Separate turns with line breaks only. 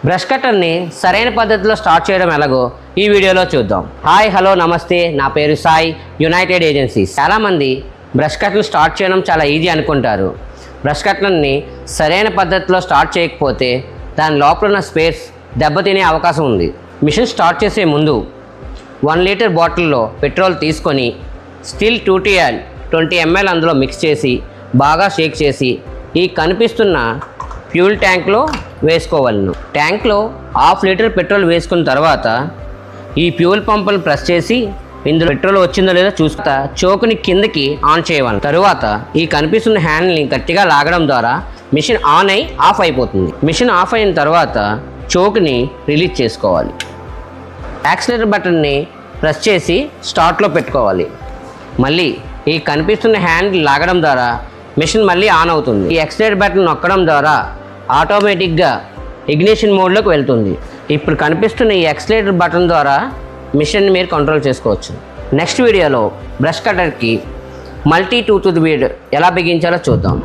Brush కట్టర్ని సరైన పద్ధతిలో start చేయడం ఎలాగో ఈ వీడియోలో చూద్దాం. హాయ్ హలో నమస్తే, నా పేరు సాయి, యునైటెడ్ ఏజెన్సీస్. చాలామంది బ్రష్ కట్టర్లు స్టార్ట్ చేయడం చాలా ఈజీ అనుకుంటారు. బ్రష్ కట్టర్ని సరైన పద్ధతిలో స్టార్ట్ చేయకపోతే దాని లోపల ఉన్న స్పేస్ దెబ్బతినే అవకాశం ఉంది. మిషన్ స్టార్ట్ చేసే ముందు 1 లీటర్ బాటిల్లో పెట్రోల్ తీసుకొని స్టిల్ 2TL 20 ml అందులో మిక్స్ చేసి బాగా షేక్ చేసి ఈ కనిపిస్తున్న ఫ్యూల్ ట్యాంక్లో వేసుకోవాలను. ట్యాంక్లో 1/2 లీటర్ పెట్రోల్ వేసుకున్న తర్వాత ఈ ఫ్యూల్ పంపును ప్రెస్ చేసి ఇందులో పెట్రోల్ వచ్చిందో లేదో చూస్తా చోకుని కిందకి ఆన్ చేయవాలి. తరువాత ఈ కనిపిస్తున్న హ్యాండ్ని గట్టిగా లాగడం ద్వారా మిషన్ ఆన్ అయి ఆఫ్ అయిపోతుంది. మిషన్ ఆఫ్ అయిన తర్వాత చోకుని రిలీజ్ చేసుకోవాలి. యాక్సిలరేటర్ బటన్ని ప్రెస్ చేసి స్టార్ట్లో పెట్టుకోవాలి. మళ్ళీ ఈ కనిపిస్తున్న హ్యాండ్ లాగడం ద్వారా మిషన్ మళ్ళీ ఆన్ అవుతుంది. ఈ యాక్సిలరేటర్ బటన్ నొక్కడం ద్వారా ఆటోమేటిక్గా ఇగ్నిషన్ మోడ్లోకి వెళ్తుంది. ఇప్పుడు కనిపిస్తున్న ఈ యాక్సిలరేటర్ బటన్ ద్వారా మిషన్ని మీరు కంట్రోల్ చేసుకోవచ్చు. నెక్స్ట్ వీడియోలో బ్రష్ కట్టర్కి మల్టీ టూత్ బీడ్ ఎలా బిగించాలో చూద్దాం.